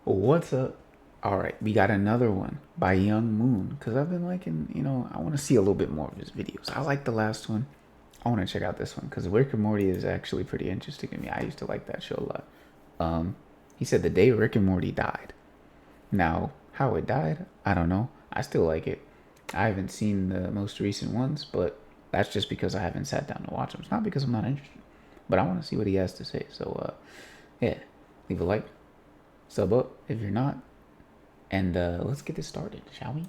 What's up? All right, we got another one by Young Moon because I've been liking, I want to see a little bit more of his videos. I like the last one. I want to check out this one because Rick and Morty is actually pretty interesting to me. I used to like that show a lot. He said the day Rick and Morty died. Now, how it died, I don't know. I still like it. I haven't seen the most recent ones, but that's just because I haven't sat down to watch them. It's not because I'm not interested, but I want to see what he has to say. So, yeah, leave a like, sub up if you're not, and let's get this started, shall we?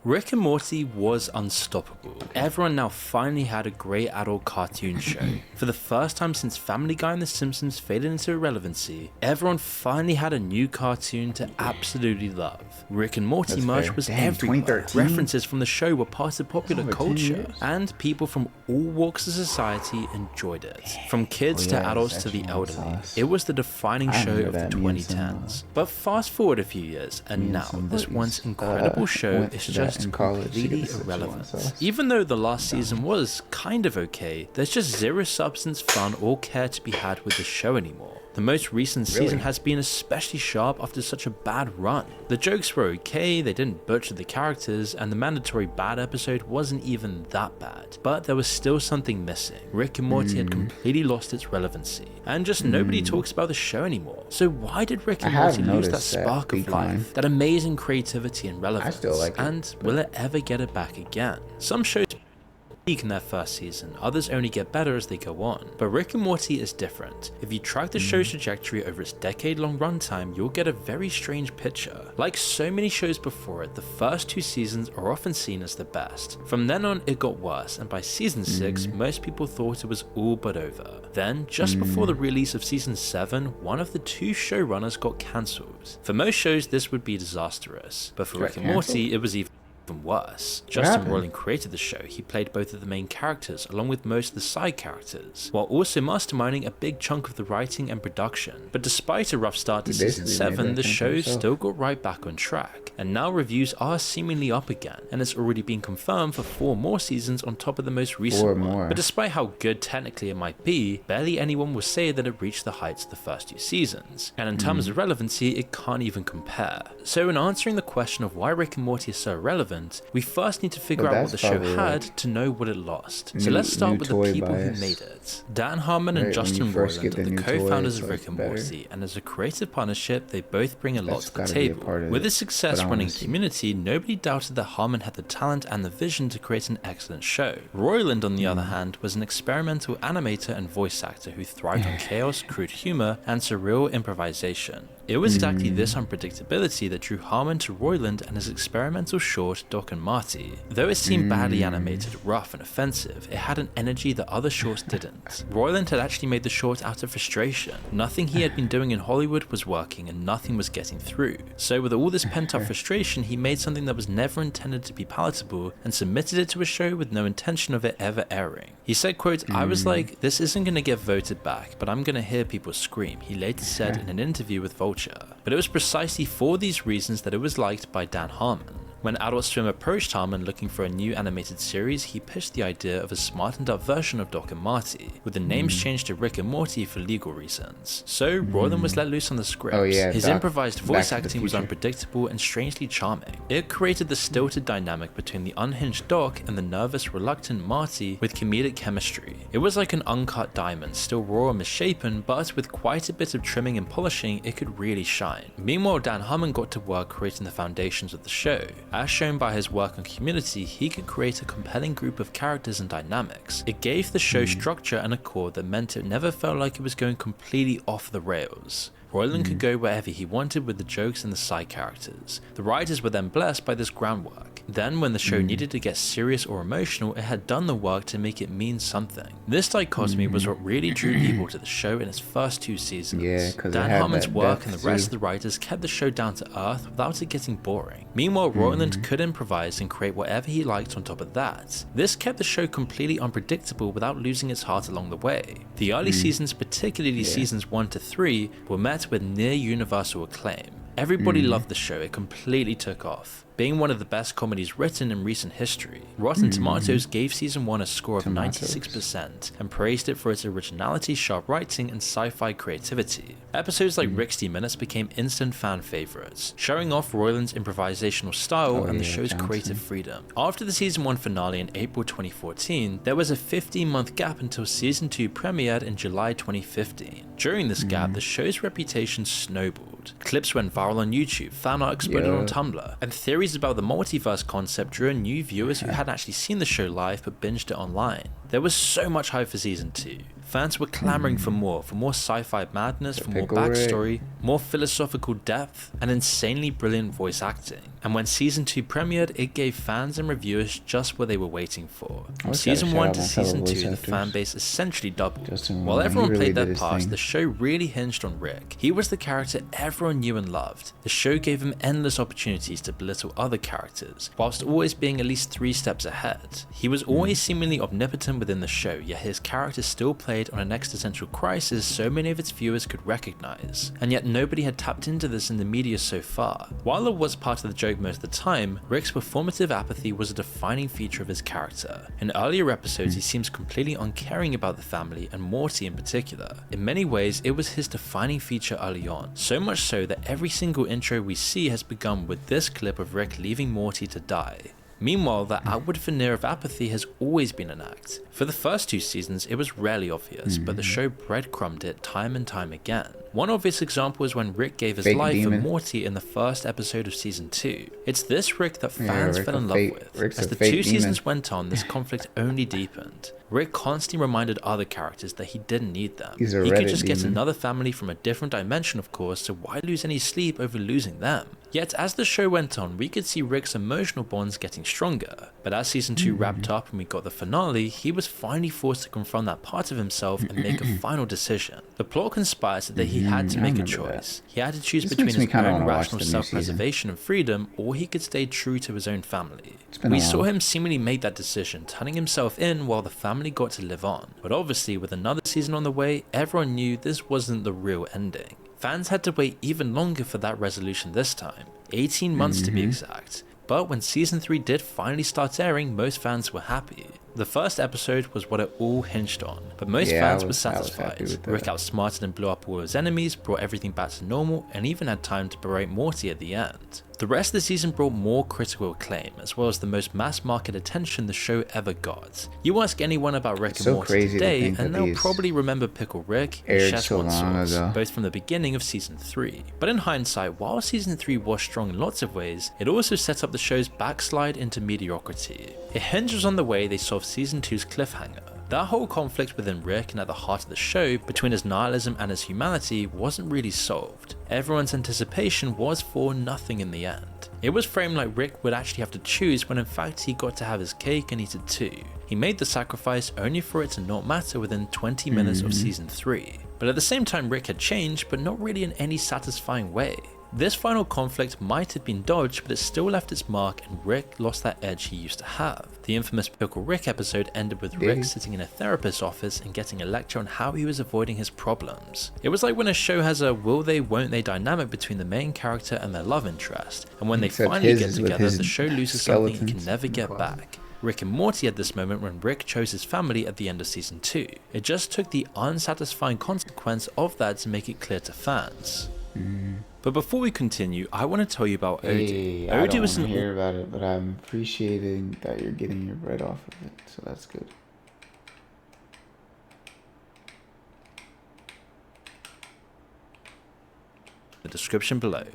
Rick and Morty was unstoppable. Everyone now finally had a great adult cartoon show. For the first time since Family Guy and The Simpsons faded into irrelevancy, everyone finally had a new cartoon to absolutely love. Rick and Morty That's merch fair. was Damn, everywhere. 2013? References from the show were part of popular over 10 culture, years. and people from all walks of society enjoyed it. From kids Oh, to yeah, adults to it's the actually elderly. sauce. It was the defining I show remember of the that, me and some, 2010s. But fast forward a few years, and me and now some this buddies, once incredible show went is to that just in college to get completely the Szechuan irrelevant. sauce. Even though the last season was kind of okay, there's just zero substance, fun, or care to be had with the show anymore. The most recent season Really? has been especially sharp after such a bad run. The jokes were okay, they didn't butcher the characters, and the mandatory bad episode wasn't even that bad. But there was still something missing. Rick and Morty had completely lost its relevancy, and just nobody talks about the show anymore. So why did Rick and I have Morty lose that noticed that spark of decline. life, that amazing creativity and relevance? still like it, and will it ever get it back again? Some shows peak in their first season, others only get better as they go on. But Rick and Morty is different. If you track the show's trajectory over its decade-long runtime, you'll get a very strange picture. Like so many shows before it, the first two seasons are often seen as the best. From then on, it got worse, and by season 6, most people thought it was all but over. Then, just before the release of season 7, one of the two showrunners got cancelled. For most shows, this would be disastrous, but for Got Rick and Morty, cancelled? it was even worse. Justin happened? Roiland created the show. He played both of the main characters along with most of the side characters, while also masterminding a big chunk of the writing and production. But despite a rough start to He season basically made 7, the that thing for show himself. still got right back on track, and now reviews are seemingly up again, and it's already been confirmed for 4 more seasons on top of the most recent 4 one. more. But despite how good technically it might be, barely anyone will say that it reached the heights of the first 2 seasons, and in terms of relevancy, it can't even compare. So in answering the question of why Rick and Morty is so relevant, we first need to figure But out what that's the show probably had like to know what it lost. So new- let's start new with the toy people bias. who made it. Dan Harmon and Right, when Justin you first Roiland get are the the new toy, co-founders it's of like Rick and better. Morty, and as a creative partnership, they both bring a lot That's to the gotta be a table. part of With it, its success but I running wanna see. Community, nobody doubted that Harmon had the talent and the vision to create an excellent show. Roiland, on the other hand, was an experimental animator and voice actor who thrived on chaos, crude humor, and surreal improvisation. It was exactly this unpredictability that drew Harmon to Roiland and his experimental short Doc and Marty. Though it seemed badly animated, rough, and offensive, it had an energy that other shorts didn't. Roiland had actually made the short out of frustration. Nothing he had been doing in Hollywood was working and nothing was getting through. So with all this pent-up frustration, he made something that was never intended to be palatable and submitted it to a show with no intention of it ever airing. He said, quote, "I was like, this isn't going to get voted back, but I'm going to hear people scream," he later said in an interview with Vulture. But it was precisely for these reasons that it was liked by Dan Harmon. When Adult Swim approached Harmon looking for a new animated series, he pitched the idea of a smartened up version of Doc and Marty, with the names changed to Rick and Morty for legal reasons. So Roiland was let loose on the script. Oh, yeah, His Doc, improvised Back voice to the acting was Future. unpredictable and strangely charming. It created the stilted dynamic between the unhinged Doc and the nervous, reluctant Marty with comedic chemistry. It was like an uncut diamond, still raw and misshapen, but with quite a bit of trimming and polishing, it could really shine. Meanwhile, Dan Harmon got to work creating the foundations of the show. As shown by his work on Community, he could create a compelling group of characters and dynamics. It gave the show structure and a core that meant it never felt like it was going completely off the rails. Roiland could go wherever he wanted with the jokes and the side characters. The writers were then blessed by this groundwork. Then when the show needed to get serious or emotional, it had done the work to make it mean something. This dichotomy was what really drew people to the show in its first 2 seasons. Yeah, 'cause it Dan had Harmon's that work depth and the rest of too. the writers kept the show down to earth without it getting boring. Meanwhile, Roiland could improvise and create whatever he liked on top of that. This kept the show completely unpredictable without losing its heart along the way. The early seasons, particularly seasons 1 to 3, were met with near universal acclaim. Everybody loved the show, it completely took off. being one of the best comedies written in recent history. Rotten Tomatoes gave season 1 a score of 96% and praised it for its originality, sharp writing, and sci-fi creativity. Episodes like Rick's D-Minutes became instant fan favorites, showing off Roiland's improvisational style and the show's creative freedom. After the season 1 finale in April 2014, there was a 15-month gap until season 2 premiered in July 2015. During this gap, the show's reputation snowballed. Clips went viral on YouTube, fan art exploded on Tumblr, and theories about the multiverse concept drew in new viewers who hadn't actually seen the show live but binged it online. There was so much hype for season 2. Fans were clamoring for more sci-fi madness, for more backstory, more philosophical depth, and insanely brilliant voice acting. And when season 2 premiered, it gave fans and reviewers just what they were waiting for. From season 1 to season 2, the fan base essentially doubled. While everyone played their parts, the show really hinged on Rick. He was the character everyone knew and loved. The show gave him endless opportunities to belittle other characters, whilst always being at least 3 steps ahead. He was always seemingly omnipotent within the show, yet his character still played on an existential crisis so many of its viewers could recognize, and yet nobody had tapped into this in the media so far. While it was part of the joke most of the time, Rick's performative apathy was a defining feature of his character. In earlier episodes, he seems completely uncaring about the family and Morty in particular. In many ways, it was his defining feature early on, so much so that every single intro we see has begun with this clip of Rick leaving Morty to die. Meanwhile, the outward veneer of apathy has always been an act. For the first 2 seasons, it was rarely obvious, but the show breadcrumbed it time and time again. One obvious example is when Rick gave his life for Morty in the first episode of season 2. It's this Rick that fans fell in love with. As the 2 seasons went on, this conflict only deepened. Rick constantly reminded other characters that he didn't need them. He could just get another family from a different dimension, of course, so why lose any sleep over losing them? Yet as the show went on, we could see Rick's emotional bonds getting stronger. But as season 2 wrapped up and we got the finale, he was finally forced to confront that part of himself and make a final decision. The plot conspired that he had to make a choice. He had to choose between his own rational self-preservation and freedom, or he could stay true to his own family. We saw him seemingly make that decision, turning himself in while the family got to live on. But obviously, with another season on the way, everyone knew this wasn't the real ending. Fans had to wait even longer for that resolution this time, 18 months to be exact. But when season 3 did finally start airing, most fans were happy. The first episode was what it all hinged on, but most fans were satisfied. Rick outsmarted and blew up all his enemies, brought everything back to normal, and even had time to berate Morty at the end. The rest of the season brought more critical acclaim, as well as the most mass-market attention the show ever got. You ask anyone about Rick and Morty today, and they'll probably remember Pickle Rick and Szechuan Sauce, both from the beginning of season 3. But in hindsight, while season 3 was strong in lots of ways, it also set up the show's backslide into mediocrity. It hinges on the way they solved season 2's cliffhanger. That whole conflict within Rick and at the heart of the show, between his nihilism and his humanity, wasn't really solved. Everyone's anticipation was for nothing in the end. It was framed like Rick would actually have to choose when in fact he got to have his cake and eat it too. He made the sacrifice only for it to not matter within 20 minutes of season 3. But at the same time, Rick had changed, but not really in any satisfying way. This final conflict might have been dodged, but it still left its mark and Rick lost that edge he used to have. The infamous Pickle Rick episode ended with Rick sitting in a therapist's office and getting a lecture on how he was avoiding his problems. It was like when a show has a will they won't they dynamic between the main character and their love interest, and when they finally get together, the show loses something it can never get back. Rick and Morty had this moment when Rick chose his family at the end of season 2. It just took the unsatisfying consequence of that to make it clear to fans. But before we continue, I want to tell you about Odie. I don't want to hear about it, but I'm appreciating that you're getting your bread off of it, so that's good. The description below.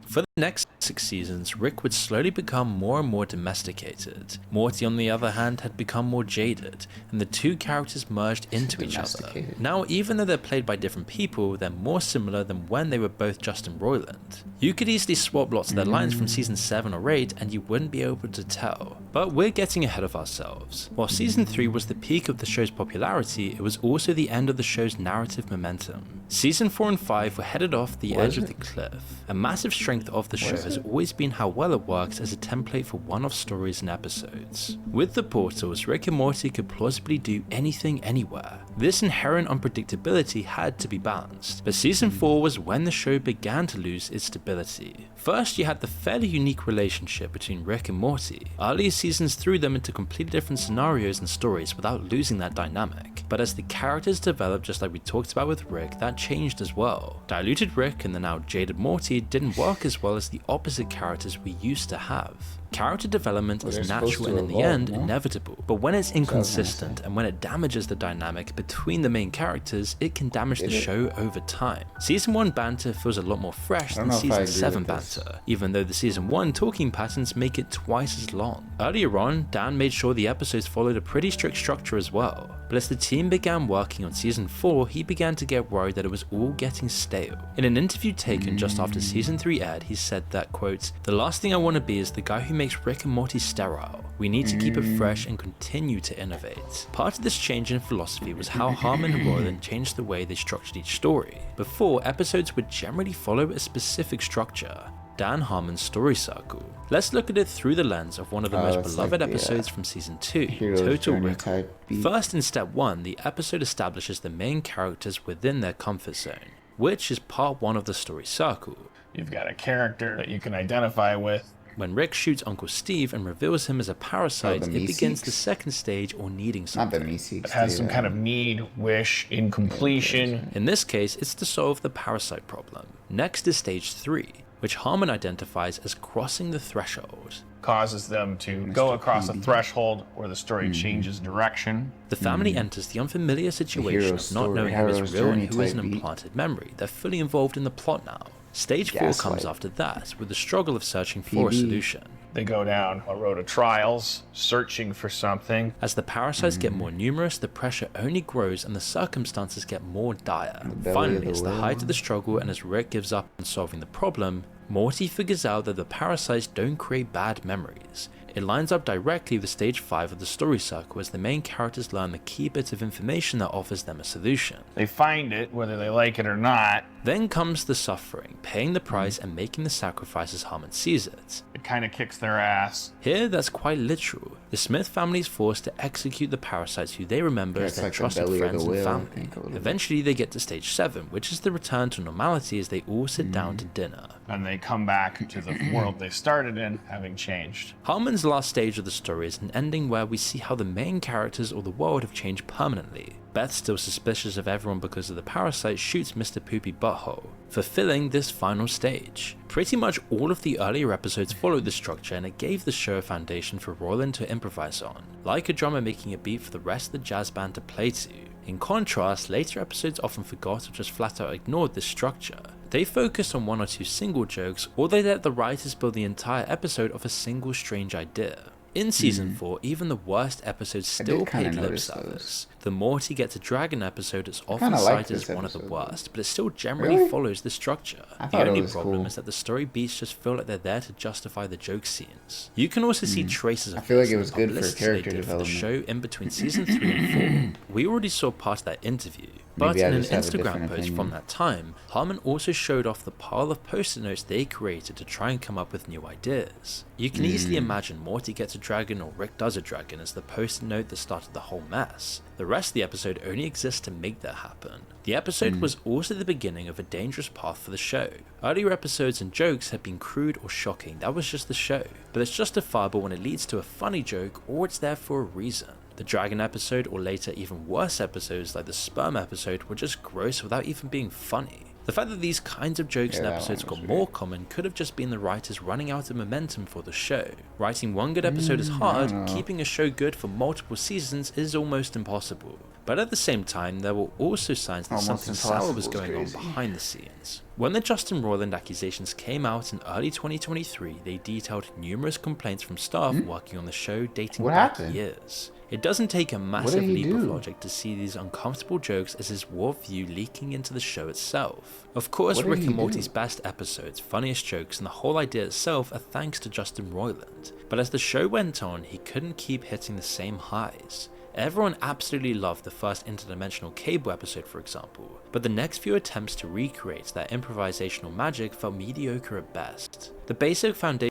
For the next 6 seasons, Rick would slowly become more and more domesticated. Morty, on the other hand, had become more jaded, and the two characters merged into each other. Now, even though they're played by different people, they're more similar than when they were both Justin Roiland. You could easily swap lots of their lines from season 7 or 8 and you wouldn't be able to tell. But we're getting ahead of ourselves. While season 3 was the peak of the show's popularity, it was also the end of the show's narrative momentum. Season 4 and 5 were headed off the edge of the cliff. A massive strength of the show has always been how well it works as a template for one-off stories and episodes. With the portals, Rick and Morty could plausibly do anything anywhere. This inherent unpredictability had to be balanced, but season 4 was when the show began to lose its stability. First, you had the fairly unique relationship between Rick and Morty. Earlier seasons threw them into completely different scenarios and stories without losing that dynamic, but as the characters developed, just like we talked about with Rick, that changed as well. Diluted Rick and the now jaded Morty didn't work as well as the opposite characters we used to have. Character development is natural and in the end, inevitable, but when it's inconsistent and when it damages the dynamic between the main characters, it can damage the show over time. Season 1 banter feels a lot more fresh than Season 7 banter, even though the Season 1 talking patterns make it twice as long. Earlier on, Dan made sure the episodes followed a pretty strict structure as well, but as the team began working on Season 4, he began to get worried that it was all getting stale. In an interview taken just after Season 3 aired, he said that, quote, "The last thing I want to be is the guy who makes Rick and Morty sterile. We need to keep it fresh and continue to innovate." Part of this change in philosophy was how Harmon and Roiland changed the way they structured each story. Before, episodes would generally follow a specific structure. Dan Harmon's story circle. Let's look at it through the lens of one of the most beloved episodes from Season 2, Total Recall. First, in Step 1, the episode establishes the main characters within their comfort zone, which is part 1 of the story circle. You've got a character that you can identify with. When Rick shoots Uncle Steve and reveals him as a parasite, it begins the second stage, or needing something. It has some kind of need, wish, incompletion. In this case, it's to solve the parasite problem. Next is Stage 3, which Harmon identifies as crossing the threshold. Causes them to go across a threshold where the story changes direction. The family enters the unfamiliar situation of not knowing who is real and who is an implanted memory. They're fully involved in the plot now. Stage 4 comes after that, with the struggle of searching for a solution. They go down a road of trials, searching for something. As the parasites get more numerous, the pressure only grows and the circumstances get more dire. Finally, it's the height of the struggle, and as Rick gives up on solving the problem, Morty figures out that the parasites don't create bad memories. It lines up directly with Stage 5 of the story circle as the main characters learn the key bit of information that offers them a solution. They find it, whether they like it or not. Then comes the suffering, paying the price and making the sacrifice as Harmon sees it. It kind of kicks their ass. Here, that's quite literal. The Smith family is forced to execute the parasites who they remember as their trusted friends and family. Eventually, they get to Stage 7, which is the return to normality as they all sit down to dinner. And they come back to the world they started in, having changed. Harmon's last stage of the story is an ending where we see how the main characters or the world have changed permanently. Beth, still suspicious of everyone because of the parasite, shoots Mr. Poopy Butthole, fulfilling this final stage. Pretty much all of the earlier episodes followed this structure, and it gave the show a foundation for Roiland to improvise on, like a drummer making a beat for the rest of the jazz band to play to. In contrast, later episodes often forgot or just flat out ignored this structure. They focused on one or two single jokes, or they let the writers build the entire episode off a single strange idea. In Season 4, even the worst episodes still paid lip service. The Morty Gets a Dragon episode is often cited as one of the worst, but it still generally follows the structure. The only problem is that the story beats just feel like they're there to justify the joke scenes. You can also see traces of this in the publicity they did for the show in between Season 3 and 4. We already saw part of that interview, but in an Instagram post from that time, Harmon also showed off the pile of post-it notes they created to try and come up with new ideas. You can easily imagine Morty Gets a Dragon or Rick Does a Dragon as the post-it note that started the whole mess. The rest of the episode only exists to make that happen. The episode was also the beginning of a dangerous path for the show. Earlier episodes and jokes had been crude or shocking, that was just the show, but it's justifiable when it leads to a funny joke or it's there for a reason. The Dragon episode, or later even worse episodes like the Sperm episode, were just gross without even being funny. The fact that these kinds of jokes and episodes got more common could have just been the writers running out of momentum for the show. Writing one good episode is hard, keeping a show good for multiple seasons is almost impossible. But at the same time, there were also signs that something sour was going on behind the scenes. When the Justin Roiland accusations came out in early 2023, they detailed numerous complaints from staff working on the show dating back years. It doesn't take a massive leap of logic to see these uncomfortable jokes as his worldview leaking into the show itself. Of course, Rick and Morty's best episodes, funniest jokes, and the whole idea itself are thanks to Justin Roiland. But as the show went on, he couldn't keep hitting the same highs. Everyone absolutely loved the first interdimensional Cable episode, for example, but the next few attempts to recreate that improvisational magic felt mediocre at best. The basic foundation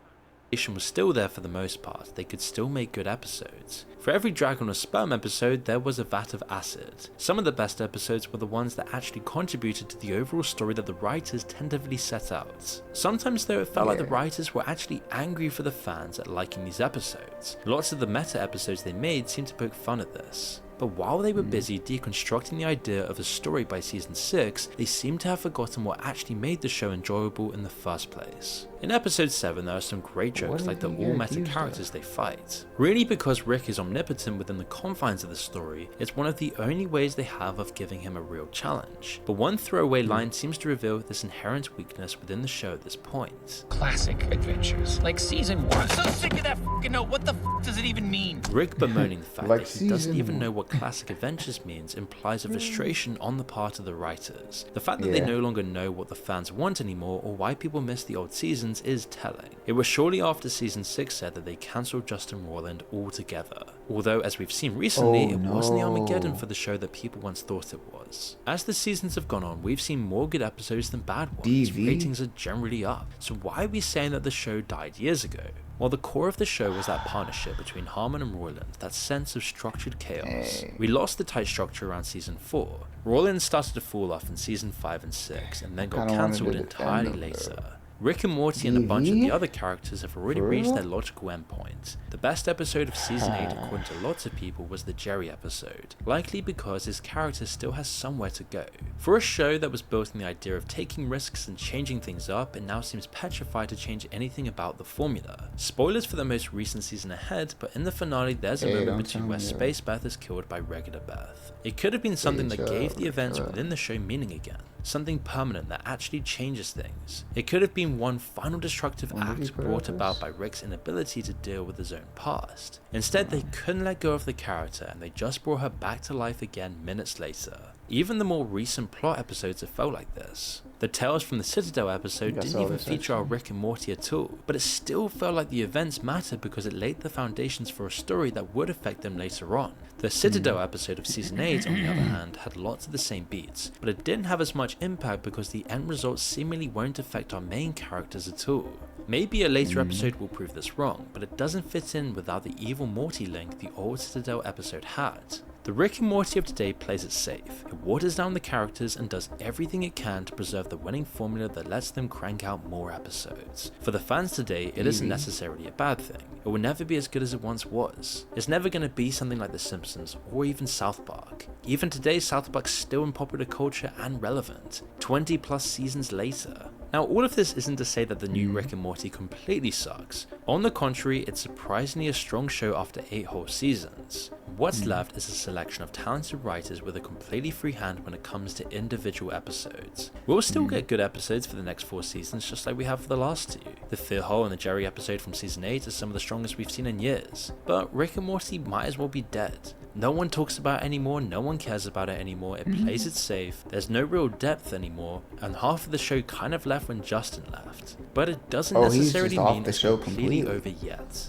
was still there for the most part, they could still make good episodes. For every Dragon or Sperm episode, there was a vat of acid. Some of the best episodes were the ones that actually contributed to the overall story that the writers tentatively set out. Sometimes though, it felt like the writers were actually angry for the fans at liking these episodes. Lots of the meta episodes they made seemed to poke fun at this. But while they were busy deconstructing the idea of a story by season 6, they seem to have forgotten what actually made the show enjoyable in the first place. In episode 7 there are some great jokes like the all-meta characters they fight. Really, because Rick is omnipotent within the confines of the story, it's one of the only ways they have of giving him a real challenge. But one throwaway line seems to reveal this inherent weakness within the show at this point. Classic adventures, like season 1. I'm so sick of that f***ing note, what the f*** does it even mean? Rick bemoaning the fact Like that he doesn't even season know what classic adventures means implies a frustration on the part of the writers. The fact that they no longer know what the fans want anymore or why people miss the old seasons is telling. It was shortly after season 6 said that they cancelled Justin Roiland altogether. Although, as we've seen recently, it wasn't the Armageddon for the show that people once thought it was. As the seasons have gone on, we've seen more good episodes than bad ones. Ratings are generally up. So why are we saying that the show died years ago? Well, the core of the show was that partnership between Harmon and Roiland, that sense of structured chaos. We lost the tight structure around season 4. Roiland started to fall off in season 5 and 6, and then got cancelled entirely later. Rick and Morty and a bunch of the other characters have already reached their logical endpoint. The best episode of season 8 according to lots of people was the Jerry episode, likely because his character still has somewhere to go. For a show that was built on the idea of taking risks and changing things up, it now seems petrified to change anything about the formula. Spoilers for the most recent season ahead, but in the finale there's a moment between where Space Beth is killed by regular Beth. It could have been something that gave the events within the show meaning again. Something permanent that actually changes things. It could have been one final destructive act brought about by Rick's inability to deal with his own past. Instead, they couldn't let go of the character and they just brought her back to life again minutes later. Even the more recent plot episodes have felt like this. The Tales from the Citadel episode didn't even feature our Rick and Morty at all, but it still felt like the events mattered because it laid the foundations for a story that would affect them later on. The Citadel episode of season 8, on the other hand, had lots of the same beats, but it didn't have as much impact because the end result seemingly won't affect our main characters at all. Maybe a later episode will prove this wrong, but it doesn't fit in without the evil Morty link the old Citadel episode had. The Rick and Morty of today plays it safe. It waters down the characters and does everything it can to preserve the winning formula that lets them crank out more episodes. For the fans today, it isn't necessarily a bad thing. It will never be as good as it once was. It's never going to be something like The Simpsons or even South Park. Even today, South Park's still in popular culture and relevant, 20 plus seasons later. Now, all of this isn't to say that the new Rick and Morty completely sucks. On the contrary, it's surprisingly a strong show after 8 whole seasons. What's left is a selection of talented writers with a completely free hand when it comes to individual episodes. We'll still get good episodes for the next 4 seasons just like we have for the last 2. The Phil Hole and the Jerry episode from season 8 is some of the strongest we've seen in years. But Rick and Morty might as well be dead. No one talks about it anymore, no one cares about it anymore, it plays it safe, there's no real depth anymore, and half of the show kind of left when Justin left. But it doesn't necessarily mean it's completely over yet.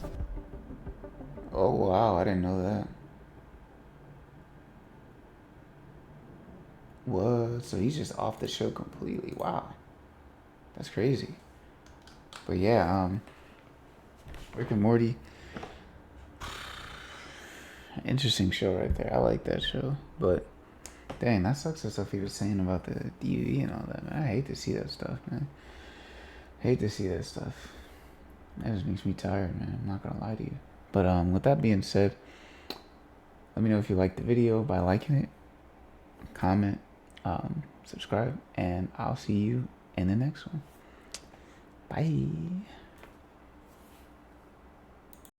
Oh wow, I didn't know that. What? So he's just off the show completely. Wow. That's crazy. But yeah, Rick and Morty. Interesting show right there. I like that show. But dang, that sucks the stuff he was saying about the DUE and all that, man. I hate to see that stuff, man. Hate to see that stuff. That just makes me tired, man. I'm not gonna lie to you. But with that being said, let me know if you liked the video by liking it, comment, subscribe, and I'll see you in the next one. Bye.